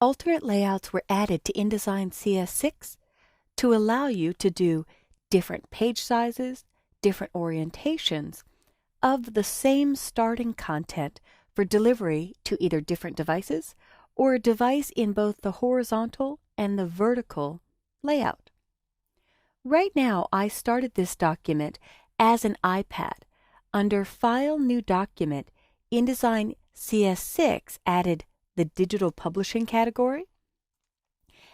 Alternate layouts were added to InDesign CS6 to allow you to do different page sizes, different orientations of the same starting content for delivery to either different devices or a device in both the horizontal and the vertical layout. Right now, I started this document as an iPad. Under File, New Document, InDesign CS6 added the digital publishing category,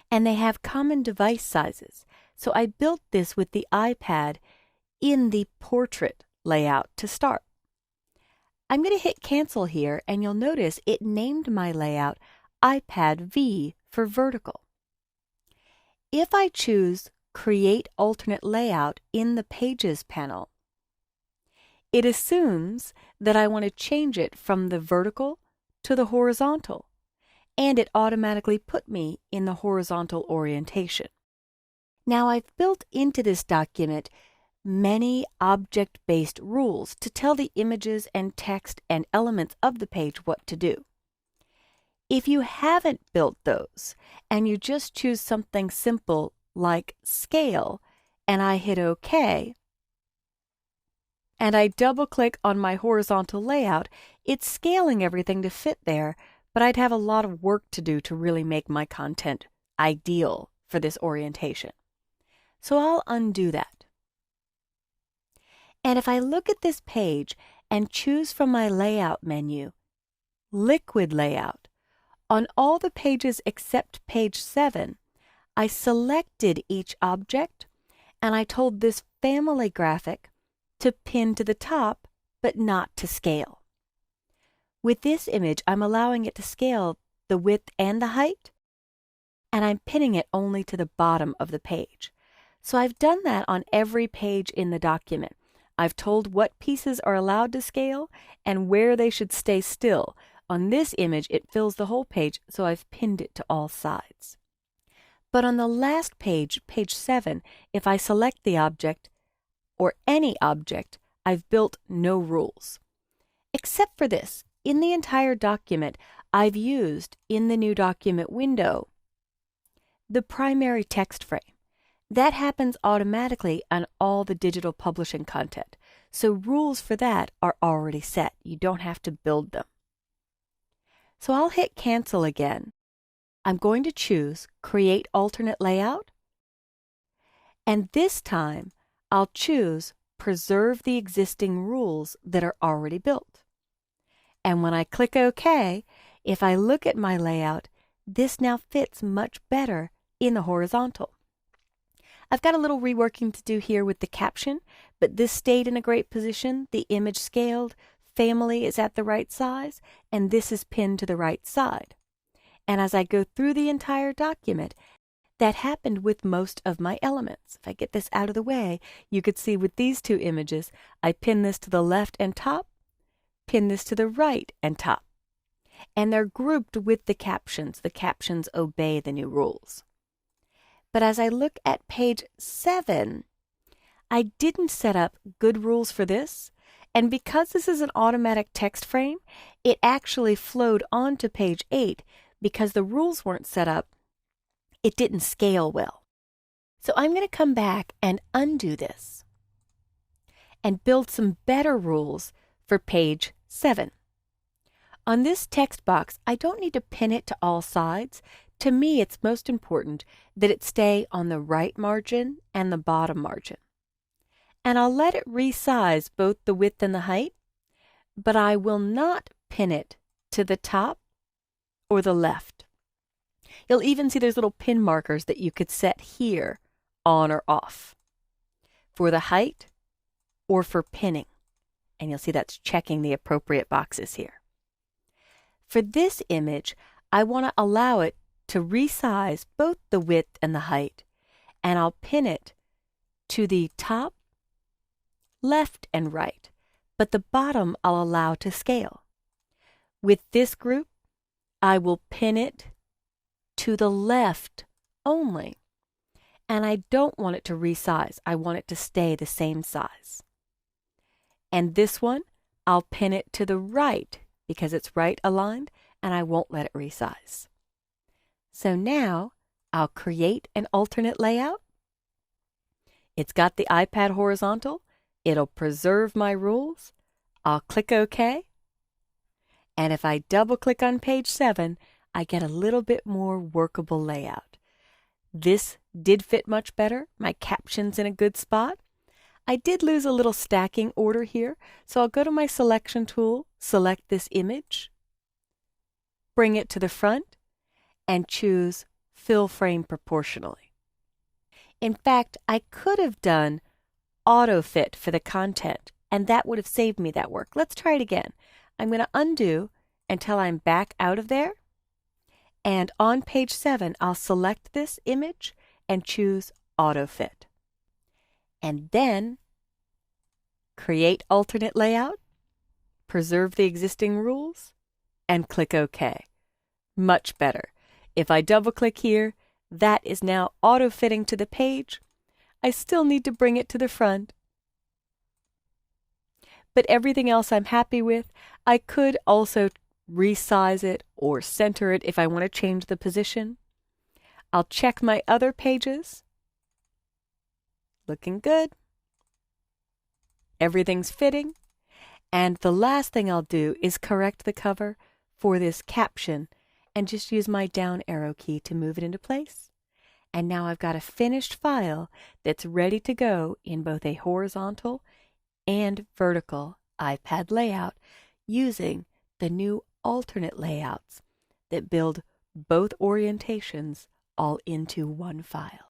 and they have common device sizes. So I built this with the iPad in the portrait layout to start. I'm going to hit cancel here, and you'll notice it named my layout iPad V for vertical. If I choose Create Alternate Layout in the Pages panel, it assumes that I want to change it from the vertical to the horizontal, and it automatically put me in the horizontal orientation. Now I've built into this document many object-based rules to tell the images and text and elements of the page what to do. If you haven't built those and you just choose something simple like scale and I hit OK, and I double-click on my horizontal layout, it's scaling everything to fit there, but I'd have a lot of work to do to really make my content ideal for this orientation. So I'll undo that. And if I look at this page and choose from my Layout menu, Liquid Layout, on all the pages except page 7, I selected each object and I told this family graphic to pin to the top, but not to scale. With this image, I'm allowing it to scale the width and the height, and I'm pinning it only to the bottom of the page. So I've done that on every page in the document. I've told what pieces are allowed to scale and where they should stay still. On this image, it fills the whole page, so I've pinned it to all sides. But on the last page, page 7, if I select the object, or any object, I've built no rules. Except for this, in the entire document, I've used, in the new document window, the primary text frame. That happens automatically on all the digital publishing content. So rules for that are already set. You don't have to build them. So I'll hit cancel again. I'm going to choose Create Alternate Layout. And this time, I'll choose Preserve the Existing Rules that are already built. And when I click OK, if I look at my layout, this now fits much better in the horizontal. I've got a little reworking to do here with the caption, but this stayed in a great position. The image scaled, family is at the right size, and this is pinned to the right side. And as I go through the entire document, that happened with most of my elements. If I get this out of the way, you could see with these two images, I pin this to the left and top, pin this to the right and top. And they're grouped with the captions. The captions obey the new rules. But as I look at page 7, I didn't set up good rules for this. And because this is an automatic text frame, it actually flowed onto page 8 because the rules weren't set up. It didn't scale well. So I'm going to come back and undo this and build some better rules for page 7. On this text box, I don't need to pin it to all sides. To me, it's most important that it stay on the right margin and the bottom margin. And I'll let it resize both the width and the height, but I will not pin it to the top or the left. You'll even see there's little pin markers that you could set here, on or off, for the height or for pinning. And you'll see that's checking the appropriate boxes here. For this image, I want to allow it to resize both the width and the height, and I'll pin it to the top, left, and right, but the bottom I'll allow to scale. With this group, I will pin it to the left only, and I don't want it to resize. I want it to stay the same size. And this one, I'll pin it to the right because it's right aligned, and I won't let it resize. So now I'll create an alternate layout. It's got the iPad horizontal. It'll preserve my rules. I'll click OK. And if I double click on page 7, I get a little bit more workable layout. This did fit much better. My caption's in a good spot. I did lose a little stacking order here, so I'll go to my selection tool, select this image, bring it to the front, and choose Fill Frame Proportionally. In fact, I could have done auto fit for the content, and that would have saved me that work. Let's try it again. I'm going to undo until I'm back out of there. And on page 7, I'll select this image and choose auto fit. And then create alternate layout, preserve the existing rules, and click OK. Much better. If I double click here, that is now auto fitting to the page. I still need to bring it to the front. But everything else I'm happy with. I could also resize it or center it if I want to change the position. I'll check my other pages. Looking good. Everything's fitting. And the last thing I'll do is correct the cover for this caption and just use my down arrow key to move it into place. And now I've got a finished file that's ready to go in both a horizontal and vertical iPad layout using the new alternate layouts that build both orientations all into one file.